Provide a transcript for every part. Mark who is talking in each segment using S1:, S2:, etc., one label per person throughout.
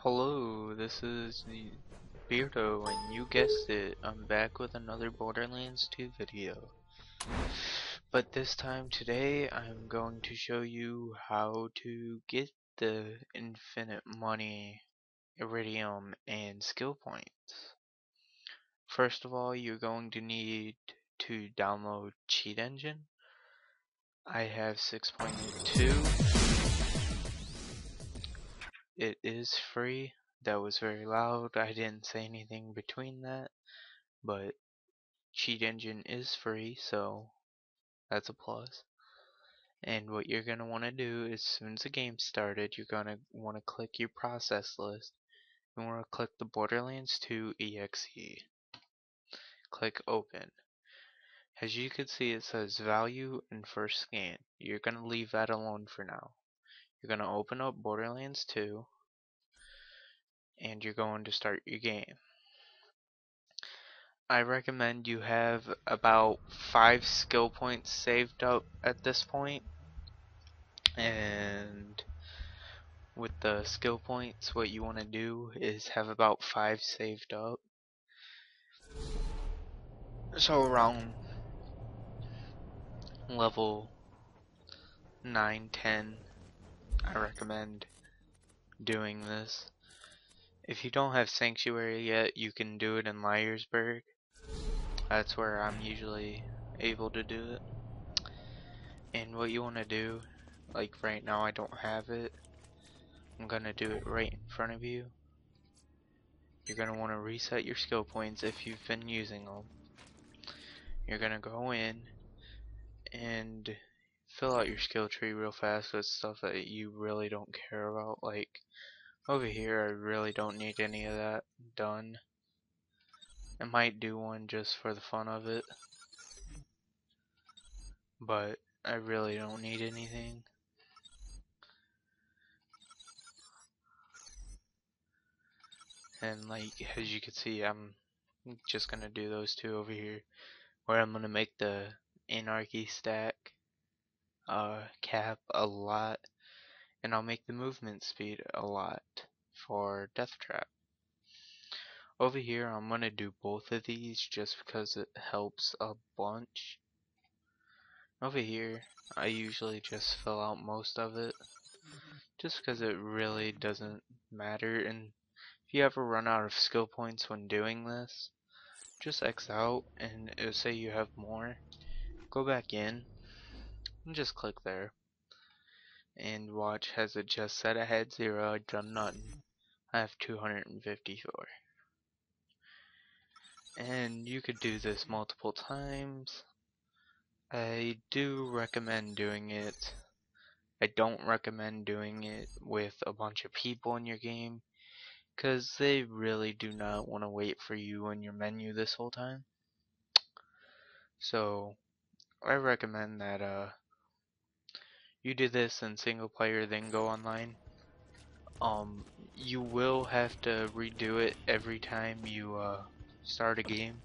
S1: Hello, this is the Beardo, and you guessed it, I'm back with another Borderlands 2 video. But this time today, I'm going to show you how to get the infinite money, iridium, and skill points. First of all, you're going to need to download Cheat Engine. I have 6.2. It is free. That was very loud. I didn't say anything between that, but Cheat Engine is free, so that's a plus. And what you're going to want to do as soon as the game started, you're going to want to click your process list. You want to click the Borderlands 2 exe. Click open. As you can see, it says value and first scan. You're going to leave that alone for now. You're going to open up Borderlands 2 and you're going to start your game. I recommend you have about 5 skill points saved up at this point. And with the skill points, what you want to do is have about 5 saved up. So around level 9, 10, I recommend doing this. If you don't have Sanctuary yet, you can do it in Liarsburg. That's where I'm usually able to do it. And what you want to do, like right now I don't have it, I'm gonna do it right in front of you. You're gonna want to reset your skill points if you've been using them. You're gonna go in and fill out your skill tree real fast with stuff that you really don't care about. Like over here, I really don't need any of that done. I might do one just for the fun of it, but I really don't need anything. And like as you can see, I'm just gonna do those two over here, where I'm gonna make the anarchy stack cap a lot, and I'll make the movement speed a lot for death trap. Over here I'm gonna do both of these just because it helps a bunch. Over here I usually just fill out most of it just because it really doesn't matter, and if you ever run out of skill points when doing this, just X out and it'll say you have more. Go back in and just click there and watch. Has it just said I had 0, I've done nothing. I have 254. And you could do this multiple times. I do recommend doing it. I don't recommend doing it with a bunch of people in your game, because they really do not want to wait for you in your menu this whole time. So I recommend that you do this in single player, then go online. You will have to redo it every time you start a game.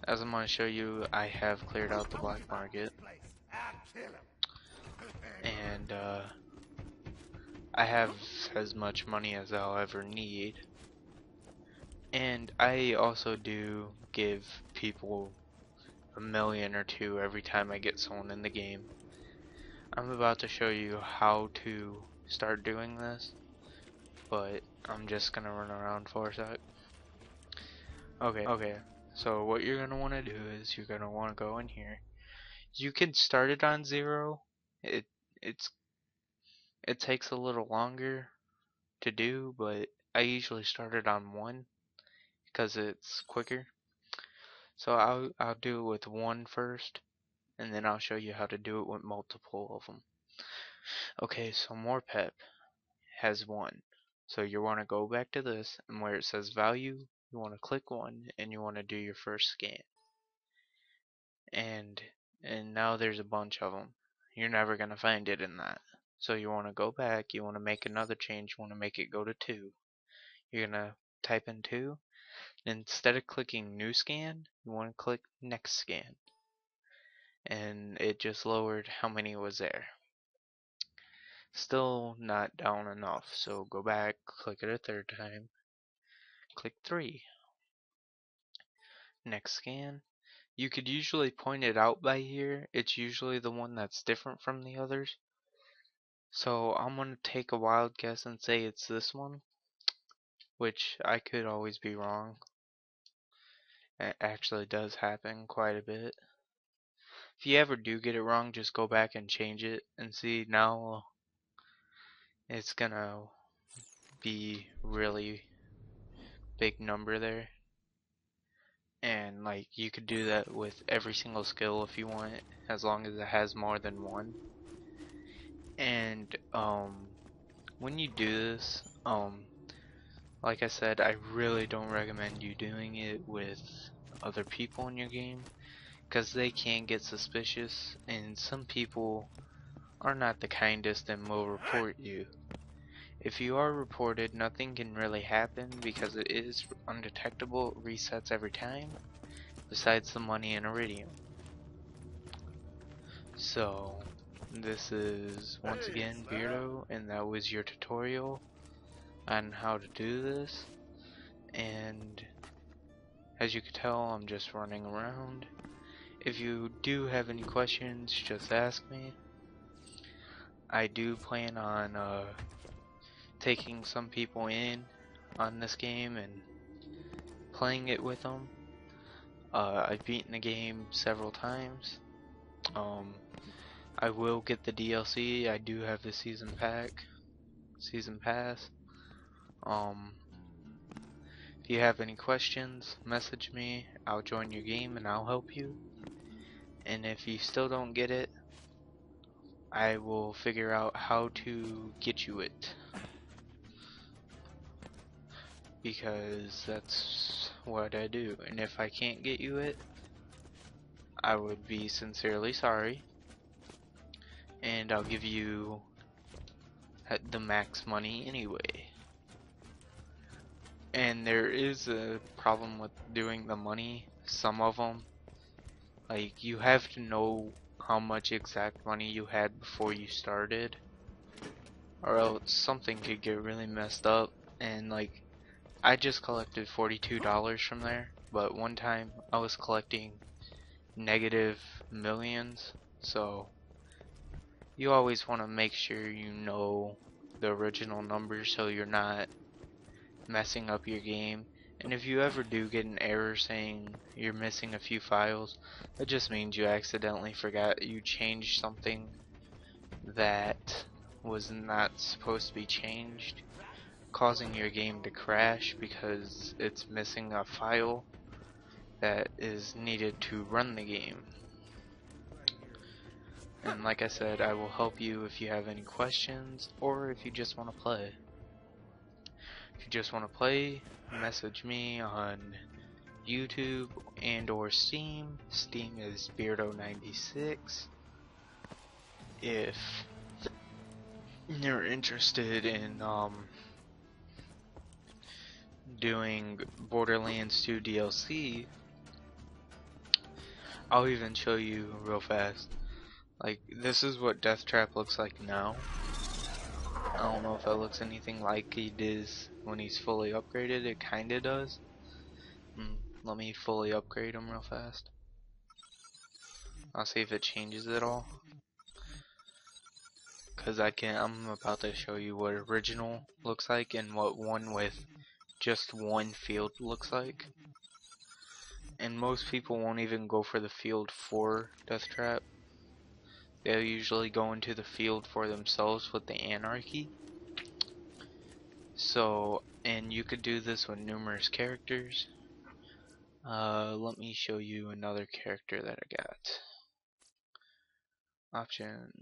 S1: As I'm going to show you, I have cleared out the black market, and I have as much money as I'll ever need. And I also do give people $1 million or 2 every time I get someone in the game. I'm about to show you how to start doing this, but I'm just gonna run around for a sec. Okay, so what you're gonna want to do is you're gonna want to go in here. You can start it on 0. It takes a little longer to do, but I usually start it on 1 because it's quicker. So I'll do it with 1 first, and then I'll show you how to do it with multiple of them. Okay, so more pep has 1. So you want to go back to this, and where it says value, you want to click 1, and you want to do your first scan. And now there's a bunch of them. You're never going to find it in that. So you want to go back, you want to make another change, you want to make it go to 2. You're going to type in 2. Instead of clicking new scan, you want to click next scan. And it just lowered how many was there. Still not down enough, so go back, click it a third time, click 3. Next scan. You could usually point it out by here. It's usually the one that's different from the others. So I'm going to take a wild guess and say it's this one, which I could always be wrong. It actually does happen quite a bit. If you ever do get it wrong, just go back and change it and see. Now it's gonna be really big number there. And like you could do that with every single skill if you want, as long as it has more than one. And when you do this, like I said, I really don't recommend you doing it with other people in your game, because they can get suspicious, and some people are not the kindest and will report you. If you are reported, nothing can really happen because it is undetectable. It resets every time, besides the money and iridium. So this is once again Beardo, and that was your tutorial on how to do this. And as you can tell, I'm just running around. If you do have any questions, just ask me. I do plan on taking some people in on this game and playing it with them. I've beaten the game several times. I will get the DLC. I do have the season pass. If you have any questions, message me. I'll join your game and I'll help you. And if you still don't get it, I will figure out how to get you it. Because that's what I do. And if I can't get you it, I would be sincerely sorry. And I'll give you the max money anyway. And there is a problem with doing the money. Some of them, like, you have to know how much exact money you had before you started, or else something could get really messed up. And like, I just collected $42 from there, but one time I was collecting negative millions. So you always want to make sure you know the original numbers so you're not messing up your game. And if you ever do get an error saying you're missing a few files, that just means you accidentally forgot you changed something that was not supposed to be changed, causing your game to crash because it's missing a file that is needed to run the game. And like I said, I will help you if you have any questions or if you just want to play. If you just want to play, message me on YouTube and or Steam. Steam is Beardo96. If you're interested in doing Borderlands 2 DLC, I'll even show you real fast. Like, this is what Death Trap looks like now. I don't know if it looks anything like he does when he's fully upgraded. It kinda does. Let me fully upgrade him real fast. I'll see if it changes at all. Cause I'm about to show you what original looks like and what one with just one field looks like. And most people won't even go for the field for Death Trap. They'll usually go into the field for themselves with the Anarchy. So, and you could do this with numerous characters. Let me show you another character that I got. Options,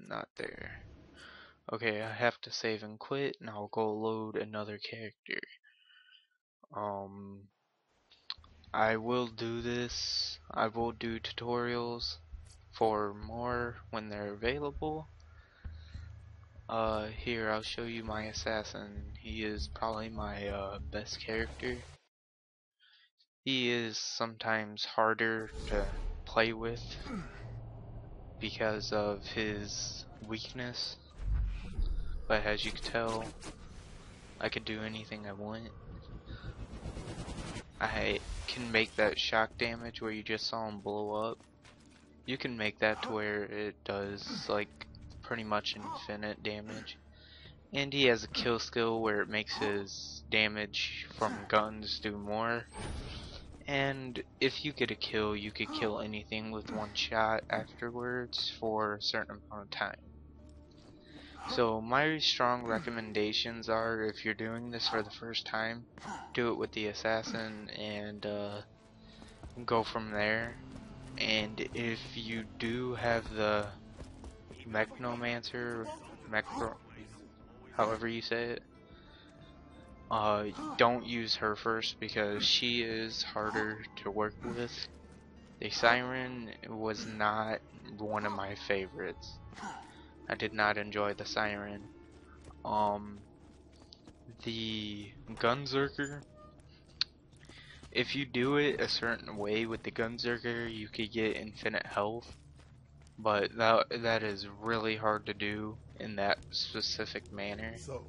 S1: not there. Okay, I have to save and quit, and I'll go load another character. I will do this. I will do tutorials for more when they're available. Here, I'll show you my assassin. He is probably my best character. He is sometimes harder to play with because of his weakness. but as you can tell, I could do anything I want. I can make that shock damage where you just saw him blow up. You can make that to where it does like pretty much infinite damage. And he has a kill skill where it makes his damage from guns do more. And if you get a kill, you could kill anything with one shot afterwards for a certain amount of time. So my strong recommendations are, if you're doing this for the first time, do it with the assassin and go from there. And if you do have the mechnomancer, however you say it, don't use her first because she is harder to work with. The siren was not one of my favorites. I did not enjoy the siren. The gunzerker, if you do it a certain way with the gunzerker, you could get infinite health, but that is really hard to do in that specific manner.
S2: So,